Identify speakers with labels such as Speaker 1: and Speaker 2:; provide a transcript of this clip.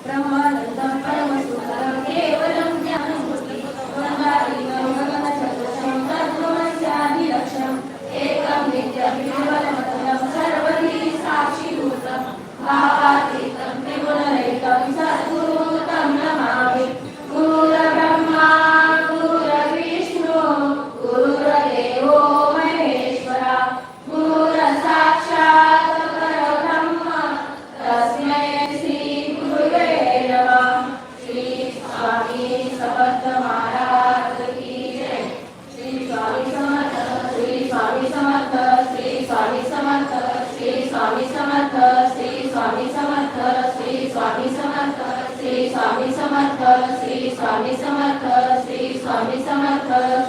Speaker 1: ब्रह्मानन्दं परमसुन्दरं केवलं ज्ञानमूर्ति वन्दारीनं गगनसदृशं तद्भुवनस्यादिलक्ष्यम् एकं नित्यं निर्मलमतलं सर्वधी साक्षिभूतं भावातीतं त्रिगुणरहितं सद्गुरुं तं नमामि। गुरुर्ब्रह्मा गुरुर्विष्णु गुरुर्देवो महेश्वरा गुरुर्साक्षात् परब्रह्म तस्मै श्री गुरुवे नमः। श्री स्वामी समर्थ महाराज की जय। श्री स्वामी समर्थ श्री स्वामी समर्थ श्री स्वामी समर्थ श्री स्वामी समर्थ श्री स्वामी समर्थ श्री स्वामी समर्थ श्री स्वामी समर्थ श्री स्वामी समर्थ श्री स्वामी समर्थ